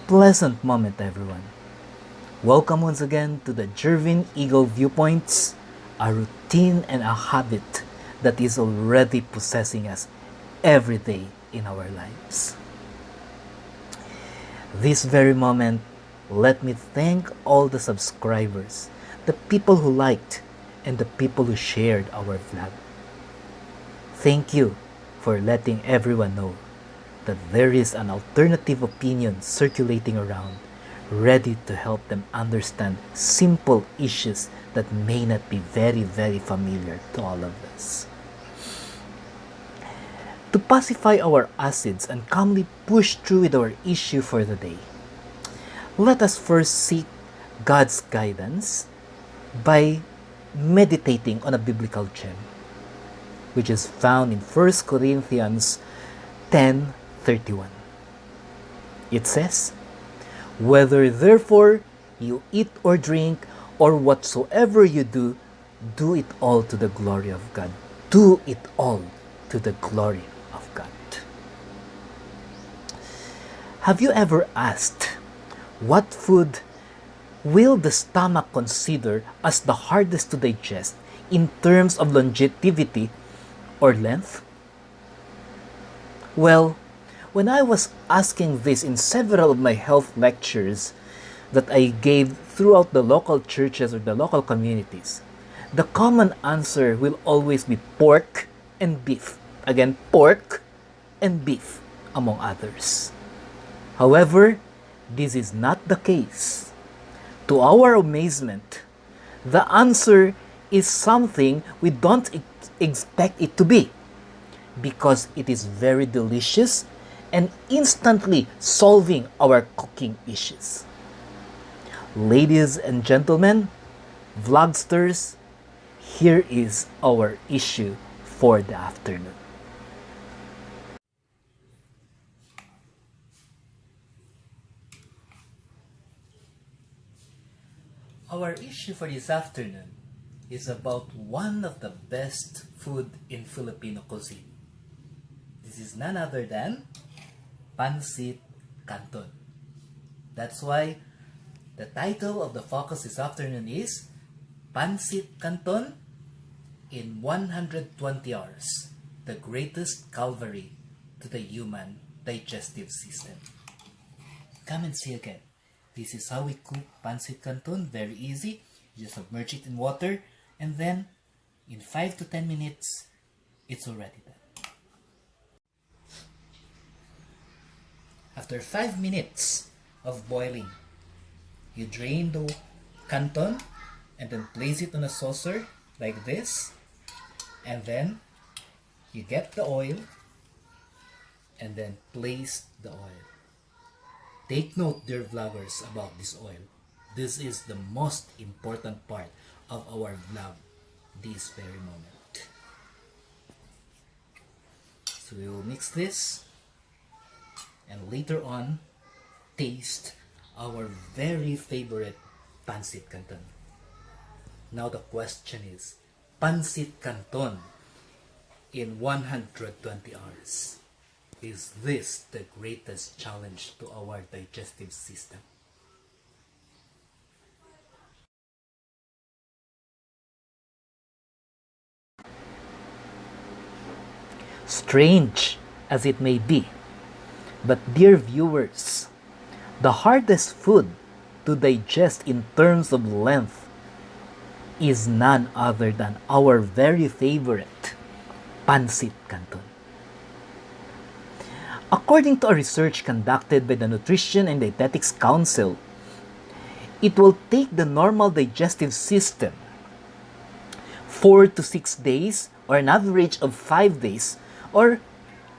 pleasant moment, everyone. Welcome once again to the JERVIN Eagle Viewpoints, a routine and a habit that is already possessing us every day in our lives. This very moment, let me thank all the subscribers, the people who liked, and the people who shared our vlog. Thank you for letting everyone know that there is an alternative opinion circulating around, ready to help them understand simple issues that may not be very familiar to all of us. To pacify our acids and calmly push through with our issue for the day, let us first seek God's guidance by meditating on a biblical gem, which is found in 1 Corinthians 10:31. It says, "Whether therefore you eat or drink, or whatsoever you do, do it all to the glory of God." Do it all to the glory of God. Have you ever asked, what food will the stomach consider as the hardest to digest in terms of longevity or length? Well, when I was asking this in several of my health lectures that I gave throughout the local churches or the local communities, the common answer will always be pork and beef. Again, pork and beef, among others. However, this is not the case. To our amazement, the answer is something we don't expect it to be, because it is very delicious and instantly solving our cooking issues. Ladies and gentlemen, vlogsters, here is our issue for the afternoon. Our issue for this afternoon is about one of the best food in Filipino cuisine. This is none other than Pancit Canton. That's why the title of the focus this afternoon is Pancit Canton in 120 hours, the greatest Calvary to the human digestive system. Come and see again. This is how we cook Pancit Canton. Very easy. You just submerge it in water, and then in 5 to 10 minutes, it's already done. After 5 minutes of boiling, you drain the canton and then place it on a saucer like this, and then you get the oil and then place the oil. Take note, dear vloggers, about this oil. This is the most important part of our vlog this very moment. So we will mix this and later on taste our very favorite Pancit Canton. Now the question is, Pancit Canton in 120 hours. Is this the greatest challenge to our digestive system? Strange as it may be, but dear viewers, the hardest food to digest in terms of length is none other than our very favorite Pancit Canton. According to a research conducted by the Nutrition and Dietetics Council, it will take the normal digestive system 4 to 6 days, or an average of 5 days, or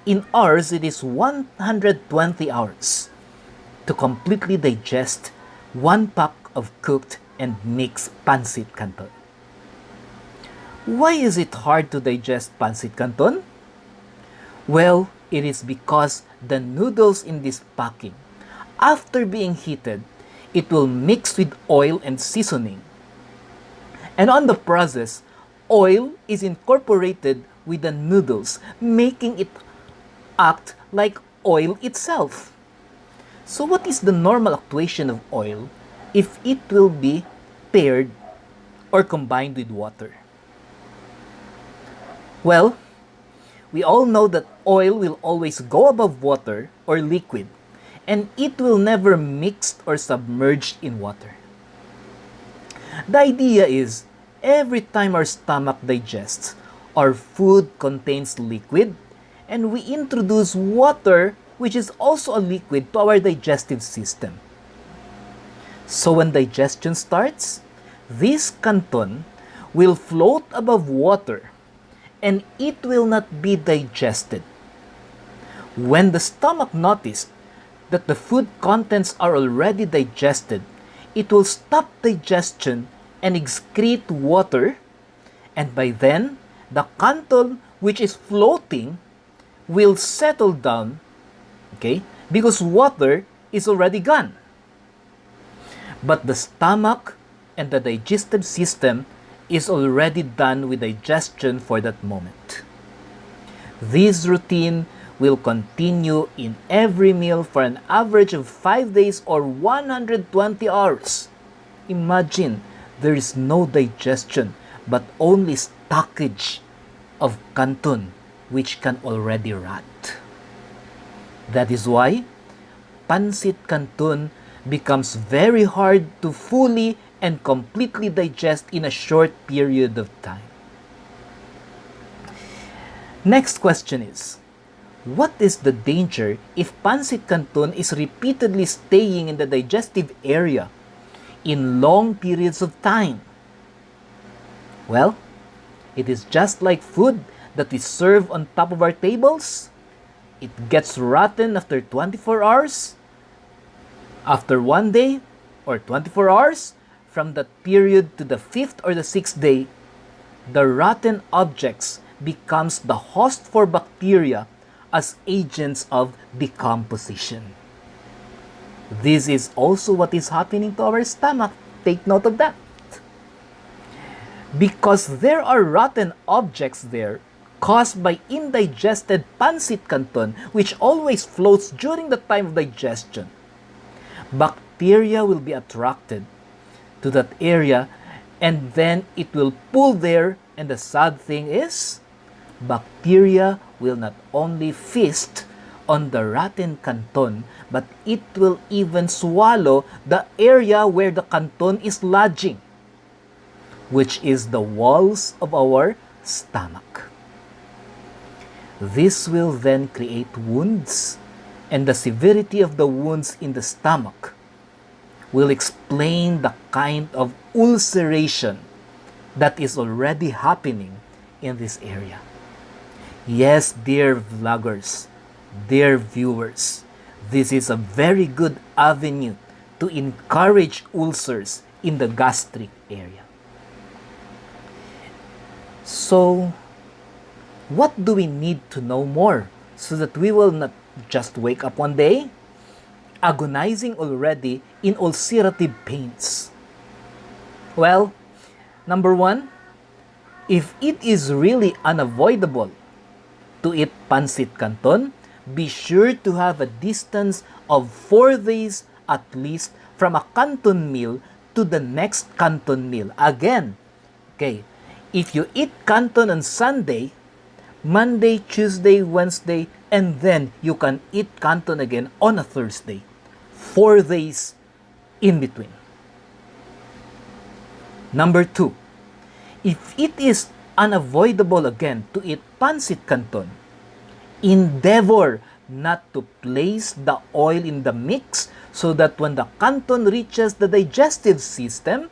in ours it is 120 hours, to completely digest 1 pack of cooked and mixed Pancit Canton. Why is it hard to digest Pancit Canton? Well, it is because the noodles in this packing, after being heated, it will mix with oil and seasoning. And on the process, oil is incorporated with the noodles, making it act like oil itself. So what is the normal actuation of oil if it will be paired or combined with water? Well, we all know that oil will always go above water or liquid, and it will never mix or submerge in water. The idea is, every time our stomach digests, our food contains liquid, and we introduce water, which is also a liquid, to our digestive system. So when digestion starts, this Canton will float above water, and it will not be digested. When the stomach notices that the food contents are already digested, it will stop digestion and excrete water, and by then, the Canton which is floating will settle down, okay, because water is already gone. But the stomach and the digestive system is already done with digestion for that moment. This routine will continue in every meal for an average of 5 days or 120 hours. Imagine, there is no digestion but only stockage of Canton which can already rot. That is why Pancit Canton becomes very hard to fully and completely digest in a short period of time. Next question is, what is the danger if Pancit Canton is repeatedly staying in the digestive area in long periods of time? Well, it is just like food that we serve on top of our tables. It gets rotten after 24 hours, after 1 day, or 24 hours. From that period to the 5th or the 6th day, the rotten objects becomes the host for bacteria as agents of decomposition. This is also what is happening to our stomach. Take note of that. Because there are rotten objects there caused by indigested Pancit Canton, which always floats during the time of digestion, bacteria will be attracted to that area, and then it will pull there, and the sad thing is, bacteria will not only feast on the rotten Canton, but it will even swallow the area where the Canton is lodging, which is the walls of our stomach. This will then create wounds, and the severity of the wounds in the stomach will explain the kind of ulceration that is already happening in this area. Yes, dear vloggers, dear viewers, this is a very good avenue to encourage ulcers in the gastric area. So, what do we need to know more so that we will not just wake up one day agonizing already in ulcerative pains? Well, number one, if it is really unavoidable to eat Pancit Canton, be sure to have a distance of 4 days at least from a Canton meal to the next Canton meal. Again, okay, if you eat Canton on Sunday, Monday, Tuesday, Wednesday, and then you can eat Canton again on a Thursday. 4 days in between. Number 2, if it is unavoidable again to eat Pancit Canton, endeavor not to place the oil in the mix so that when the Canton reaches the digestive system,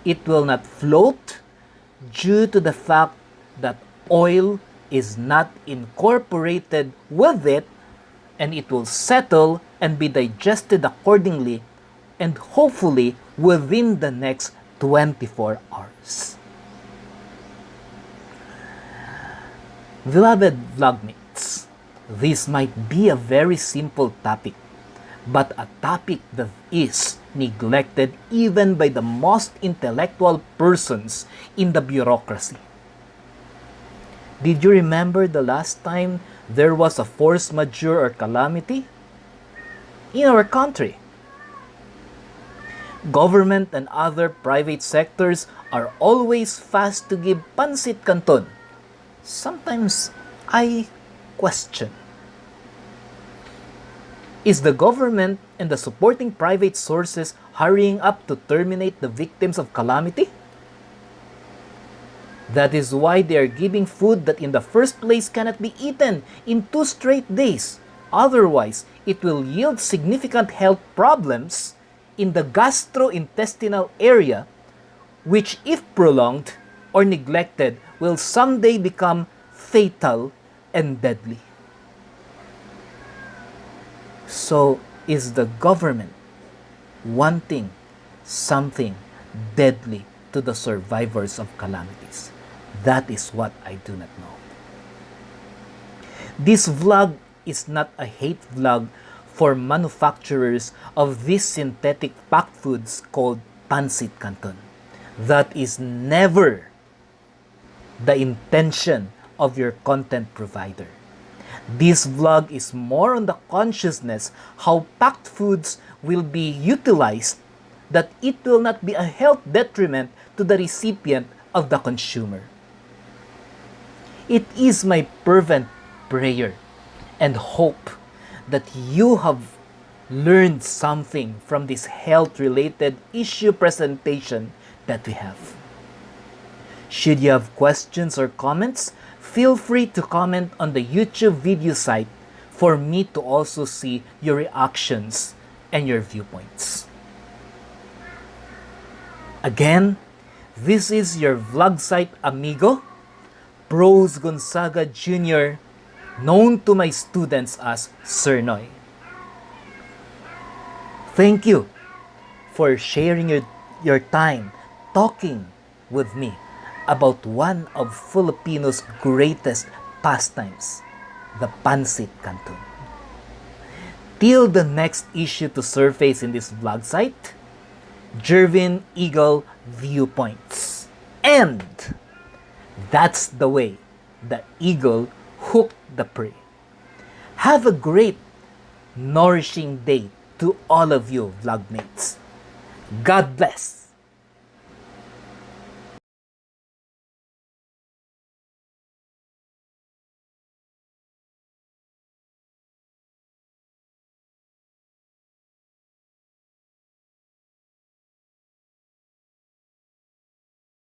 it will not float due to the fact that oil is not incorporated with it, and it will settle and be digested accordingly, and hopefully within the next 24 hours. Beloved vlogmates, this might be a very simple topic, but a topic that is neglected even by the most intellectual persons in the bureaucracy. Did you remember the last time there was a force majeure or calamity? in our country. Government and other private sectors are always fast to give Pancit Canton. Sometimes I question. Is the government and the supporting private sources hurrying up to terminate the victims of calamity? That is why they are giving food that in the first place cannot be eaten in 2 straight days. Otherwise, it will yield significant health problems in the gastrointestinal area, which if prolonged or neglected will someday become fatal and deadly. So, is the government wanting something deadly to the survivors of calamities? That is what I do not know. This vlog is not a hate vlog for manufacturers of these synthetic packed foods called Pancit Canton. That is never the intention of your content provider. This vlog is more on the consciousness how packed foods will be utilized, that it will not be a health detriment to the recipient of the consumer. It is my fervent prayer and hope that you have learned something from this health-related issue presentation that we have. Should you have questions or comments, feel free to comment on the YouTube video site for me to also see your reactions and your viewpoints. Again, this is your vlog site amigo, Pros Gonzaga Jr., known to my students as Sir Noy. Thank you for sharing your time talking with me about one of Filipinos' greatest pastimes, the Pancit Canton. Till the next issue to surface in this vlog site, JERVIN Eagle Viewpoints. And that's the way the eagle hooked the prey. Have a great, nourishing day to all of you vlogmates. God bless!